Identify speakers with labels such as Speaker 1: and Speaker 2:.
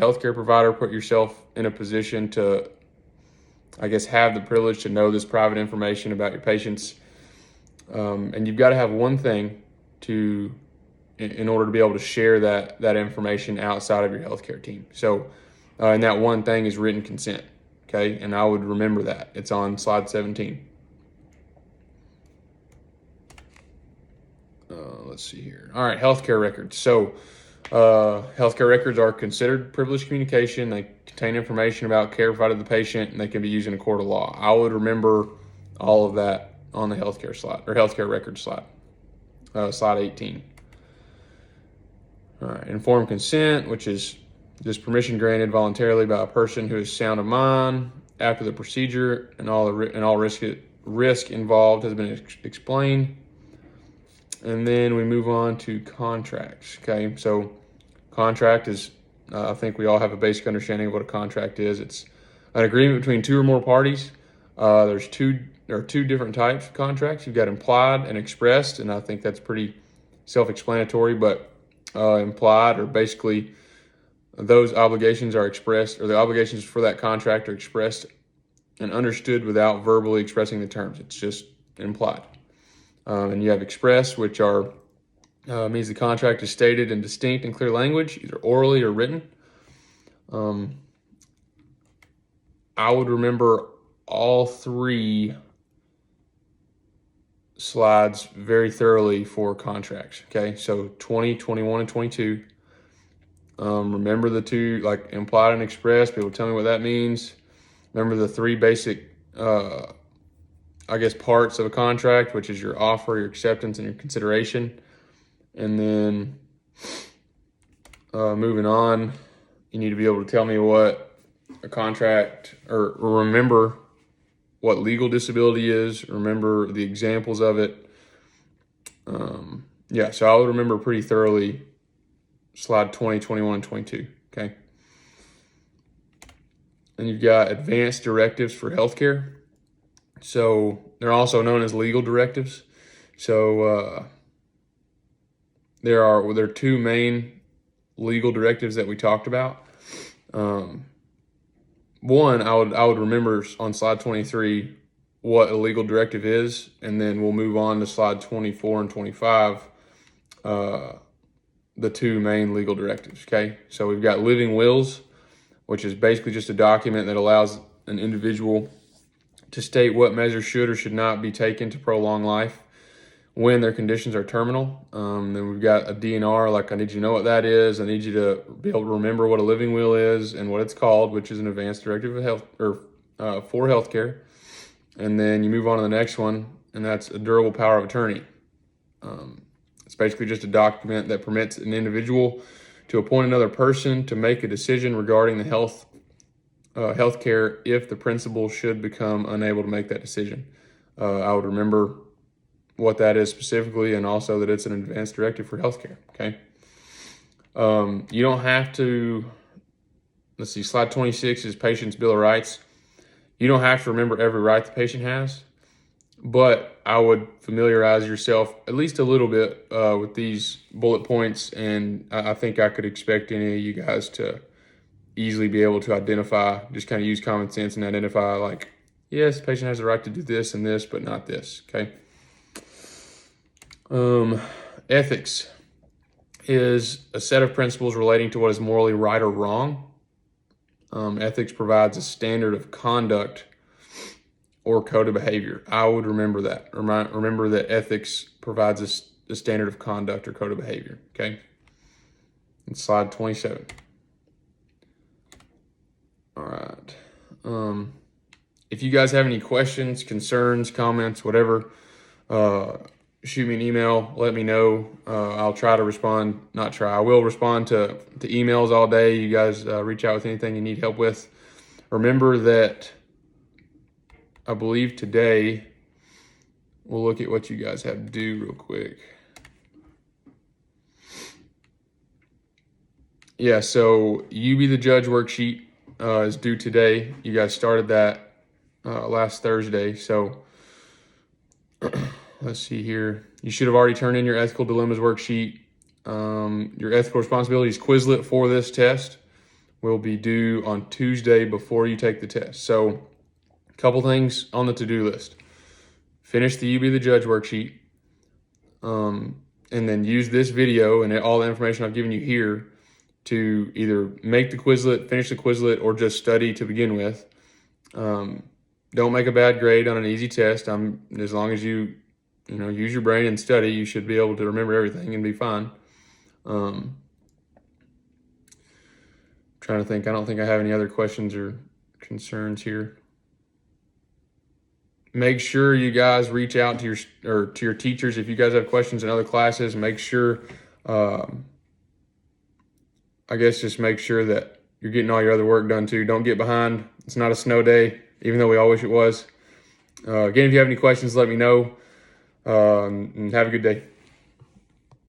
Speaker 1: healthcare provider, put yourself in a position to, I guess, have the privilege to know this private information about your patients. And you've got to have one thing in order to be able to share that information outside of your healthcare team. So, and that one thing is written consent. Okay, and I would remember that. It's on slide 17. Let's see here. All right, healthcare records. So, healthcare records are considered privileged communication. They contain information about care provided to the patient, and they can be used in a court of law. I would remember all of that on the healthcare slide or healthcare records slide, slide 18. All right, informed consent, which is just permission granted voluntarily by a person who is sound of mind after the procedure and all risk involved has been explained. And then we move on to contracts. Okay, so contract is, I think we all have a basic understanding of what a contract is. It's an agreement between two or more parties. There are two different types of contracts. You've got implied and expressed, and I think that's pretty self-explanatory. But implied are basically those obligations are expressed, or the obligations for that contract are expressed and understood without verbally expressing the terms. It's just implied. And you have express, which means the contract is stated in distinct and clear language, either orally or written. I would remember all three slides very thoroughly for contracts. Okay, so 20, 21, and 22. Remember the two, like implied and expressed. People tell me what that means. Remember the three basic parts of a contract, which is your offer, your acceptance, and your consideration. And then moving on, you need to be able to tell me what a contract, or remember what legal disability is, remember the examples of it. So I would remember pretty thoroughly slide 20, 21, and 22, okay? And you've got advanced directives for healthcare. So they're also known as legal directives. So there are two main legal directives that we talked about. One, I would remember on slide 23 what a legal directive is, and then we'll move on to slide 24 and 25, the two main legal directives, okay? So we've got living wills, which is basically just a document that allows an individual to state what measures should or should not be taken to prolong life when their conditions are terminal. Then we've got a DNR, like I need you to know what that is. I need you to be able to remember what a living will is and what it's called, which is an advanced directive of health for healthcare. And then you move on to the next one, and that's a durable power of attorney. It's basically just a document that permits an individual to appoint another person to make a decision regarding the healthcare if the principal should become unable to make that decision. I would remember what that is specifically, and also that it's an advanced directive for healthcare, okay? You don't have to, let's see, slide 26 is patient's bill of rights. You don't have to remember every right the patient has, but I would familiarize yourself at least a little bit with these bullet points, and I think I could expect any of you guys to easily be able to identify, just kind of use common sense and identify, like, yes, the patient has the right to do this and this, but not this, okay? Ethics is a set of principles relating to what is morally right or wrong. Ethics provides a standard of conduct or code of behavior. I would remember that. Remember that ethics provides a standard of conduct or code of behavior, okay? And slide 27. All right. If you guys have any questions, concerns, comments, whatever, shoot me an email, let me know. I'll try to respond, I will respond to emails all day. You guys reach out with anything you need help with. Remember that I believe today, we'll look at what you guys have to do real quick. Yeah, so You Be the Judge worksheet is due today. You guys started that last Thursday, so let's see here. You should have already turned in your ethical dilemmas worksheet. Your ethical responsibilities Quizlet for this test will be due on Tuesday before you take the test. So a couple things on the to-do list. Finish the You Be the Judge worksheet, and then use this video and all the information I've given you here to either make the Quizlet, finish the Quizlet, or just study to begin with. Don't make a bad grade on an easy test. As long as you use your brain and study, you should be able to remember everything and be fine. Trying to think. I don't think I have any other questions or concerns here. Make sure you guys reach out to your teachers if you guys have questions in other classes. Make sure, just make sure that you're getting all your other work done too. Don't get behind. It's not a snow day, even though we all wish it was. Again, if you have any questions, let me know. And have a good day.